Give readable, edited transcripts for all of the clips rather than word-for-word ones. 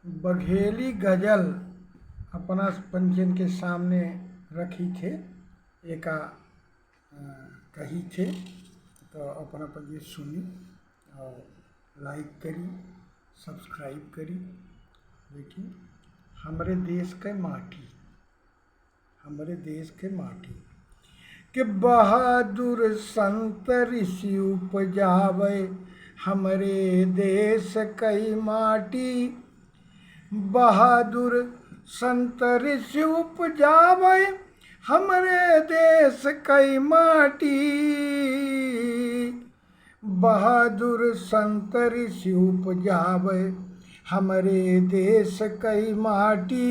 बघेली गजल अपना पंजन के सामने रखी थे। एका कही थे तो अपना पंजे सुनी और लाइक करी, सब्सक्राइब करी। देखिए, हमरे देश के माटी, हमरे देश के माटी के बहादुर संत ऋषि उपजावे हमरे देश कई माटी। बहादुर संत ऋषि उपजावे हमरे देश कई माटी। बहादुर संत ऋषि उपजावे हमरे देश कई माटी।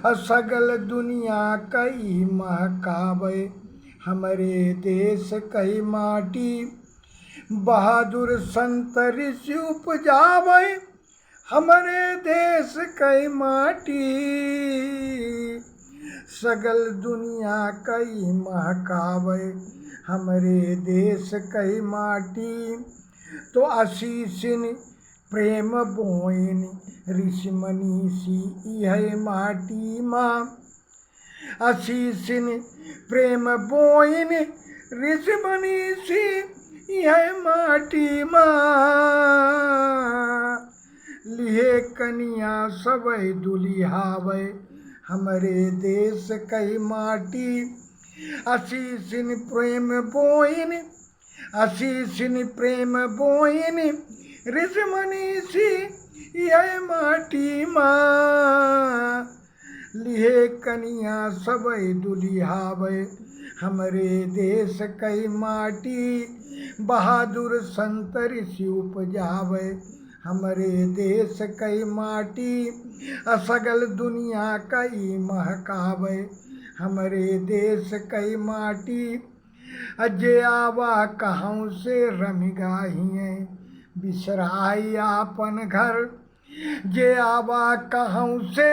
असगल दुनिया कई महकावे हमरे देश कई माटी। बहादुर संत ऋषि उपजावे हमरे देश कई माटी। सगल दुनिया कई महकावे हमरे देश कई माटी। तो आशीषिन प्रेम बोइन ऋषि मनीषी यह माटी माँ। आशीषिन प्रेम बोइन ऋषि मनीषी यह माटी माँ। लिहे कनिया सबई दुलिहावे हमरे देश कई माटी। आशीषिन प्रेम बोइन, आशीषिन प्रेम बोइन ऋषि मनीषी यह माटी माँ। लिहे कनिया सबई दुलिहावे हमरे देश कई माटी। बहादुर संत ऋषि उपजावे हमरे देश कई माटी। असगल दुनिया कई महकावे हमरे देश कई माटी। अजय आवा कहूँ से रमी गाहिए बिसराई आपन घर। जे आवा कहूँ से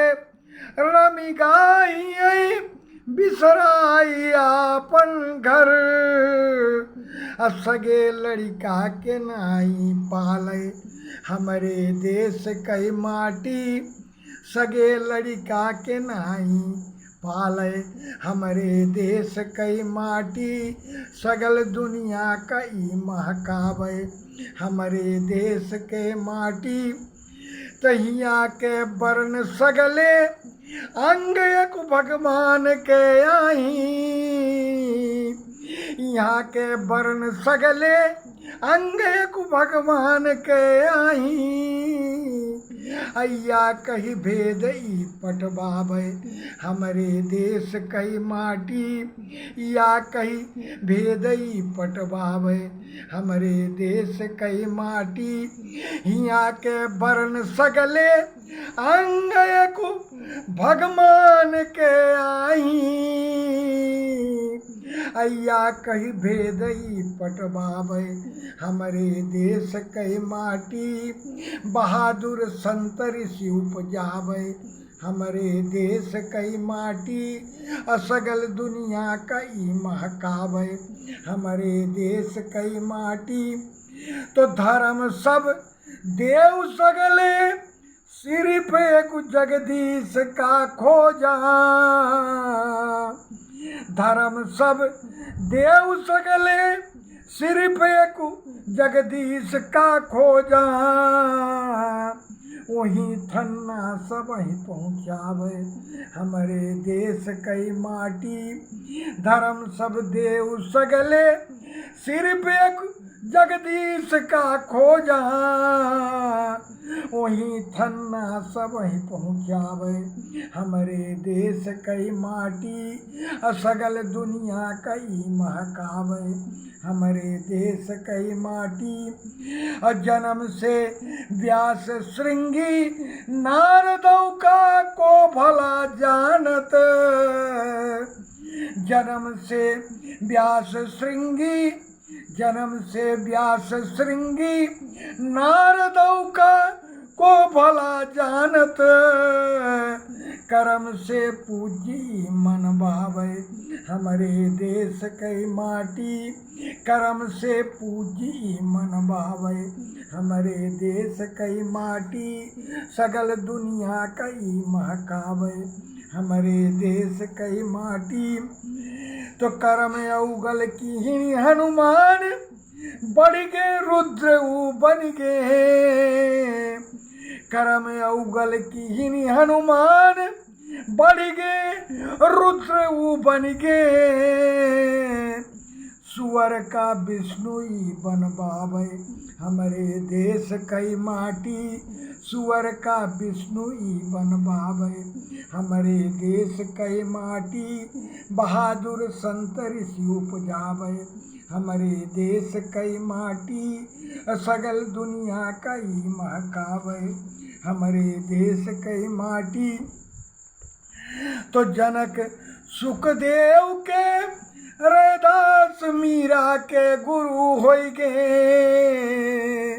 रमी गाहिए बिसराई आपन घर। असगे लड़का के नाई पाले हमरे देश कई माटी। सगे लड़का के नाई पाले हमरे देश कई माटी। सगल दुनिया कई महकावे हमरे देश के माटी। तहिया के वर्ण सगले अंग एक भगवान के आई। यहाँ के वर्ण सगले अंग एक भगवान के आई। अय्या कही भेद ई पटवावे हमरे देश कई माटी। या कही भेद ई पटवावे हमरे देश कई माटी। यहाँ के वर्ण सगले अंग एक भगवान के आई। अय्या कही भेद ई पटवावे हमरे देश कई माटी। बहादुर संत ऋषि उपजावे हमरे देश कई माटी। असगल दुनिया कई महकावे हमरे देश कई माटी। तो धर्म सब देव सगले सिर्फ एक जगदीश का खोजा। धर्म सब देव सगले सिर्फ एक जगदीश का खोजा। वही थन्ना सब ही पहुँचावे हमरे देश कई माटी। धर्म सब देव सगले सिर्फ एक जगदीश का खोजा। वही थन्ना सब ही पहुँचावे हमरे देश कई माटी। असगल दुनिया कई महकावे हमरे देश कई माटी। जन्म से व्यास श्रृंगी नारदौ का को भला जानत। जन्म से व्यास श्रृंगी, जन्म से व्यास श्रृंगी नारदौ का को भला जानत। कर्म से पूजी मन भावे हमारे देश की माटी। कर्म से पूजी मन भावे हमारे देश की माटी। सगल दुनिया कई महकावे हमारे देश की माटी। तो कर्म अवगल की हनुमान बढ़ गए रुद्र ऊ बन गए। कर्म अवगल की हनुमान बढ़ गए रुद्र ऊ बन गए। सुअर का विष्णु ही बन बावे हमारे देश कई माटी। सुअर का विष्णु ही बन बावे हमारे देश कई माटी। बहादुर संत ऋषि उपजावे हमारे देश कई माटी। सगल दुनिया कई महकावे हमारे देश कई माटी। तो जनक सुखदेव के रैदास मीरा के गुरु होई गए।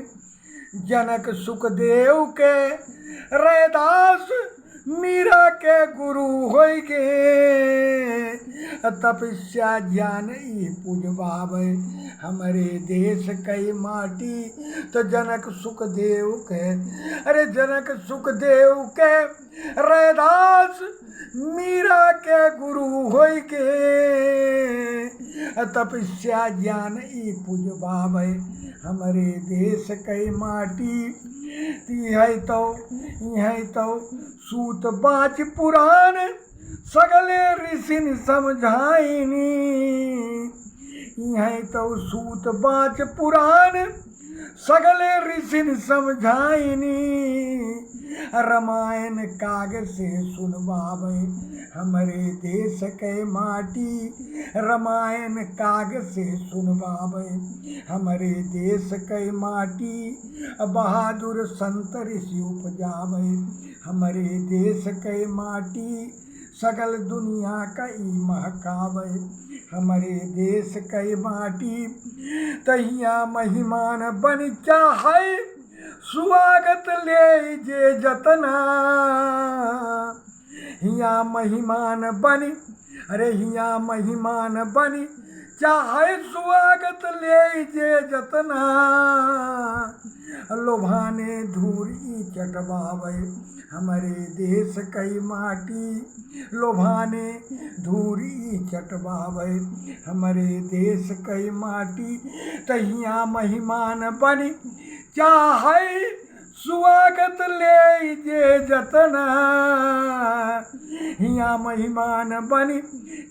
जनक सुखदेव के रैदास मीरा के गुरु होई गए। तपस्या ज्ञान ई पूजवावे हमारे देश कई माटी। तो जनक सुखदेव के जनक सुखदेव के रैदास मीरा के गुरु होई के। तपस्या ज्ञान ई पूजवावे हमारे देश कई माटी। यही तो सूत बाच पुराण सगले ऋषिन समझाइनी। यही तो सूत बाच पुराण सगले ऋषिन समझाइनी। रामायण काग से सुनवावे हमारे देश के माटी। रामायण काग से सुनवावे हमारे देश के माटी। बहादुर संत ऋषि उपजावे हमारे देश के माटी। सगल दुनिया कई महकावे हमारे देश कई माटी। तहिया महिमान बन चाहे स्वागत ले जे जतना। हिया महिमान बनी हिया महिमान बनी चाहे स्वागत ले जे जतना। लोभाने धूरी चटवावे हमारे देश कई माटी। लोभाने धूरी चटवावे हमारे देश कई माटी। तहिया महिमान बनी चाहे स्वागत ले जे जतना। हिया महिमान बनी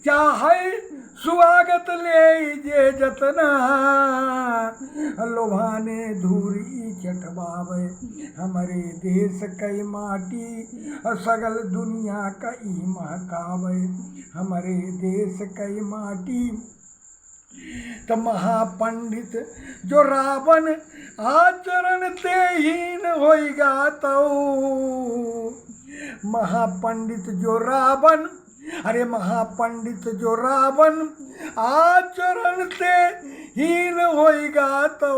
चाहे स्वागत ले जे जतना। लोभाने धूरी चटवावे हमारे देश कई माटी। सगल दुनिया कई महकावे हमारे देश कई माटी। तो महापंडित जो रावण आचरण ते हीन होइगा तो। महापंडित जो रावण महापंडित जो रावण आचरण ते हीन होइगा तो।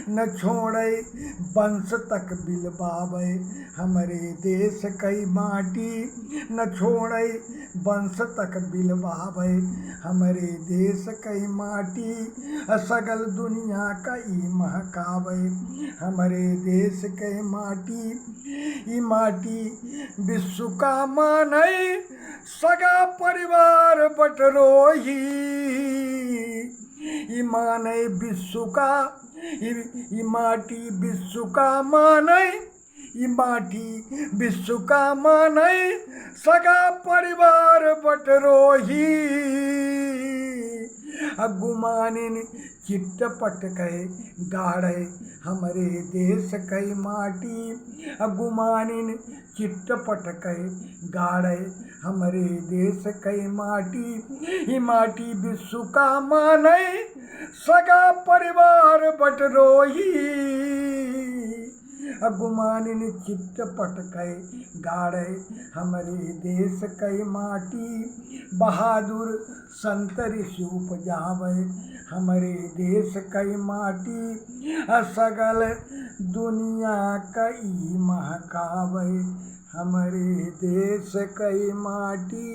न छोड़े वंश तक बिलवावे हमारे देश कई माटी। न छोड़े वंश तक बिलवावे हमारे देश कई माटी। सगल दुनिया कई महकावे हमारे देश कई माटी। ई माटी विश्व का मानई सगा परिवार बटरोही। ई माने विश्व का ई माटी विश्व का माने। ई माटी विश्व का माने सगा परिवार बटरोही। गुमानिन चिट्ट पट कहे गाढ़े हमारे देश कई माटी। गुमानिन चिट्ट पट कहे गाढ़े हमारे देश कई माटी। ही माटी विश्व का माने सगा परिवार बटरोही। गुमानिन चित्त पटकै गाड़े हमरे देश कई माटी बहादुर संत ऋषि उपजावे हमरे देश कई माटी सगल दुनिया कई महकावे हमरे देश कई माटी।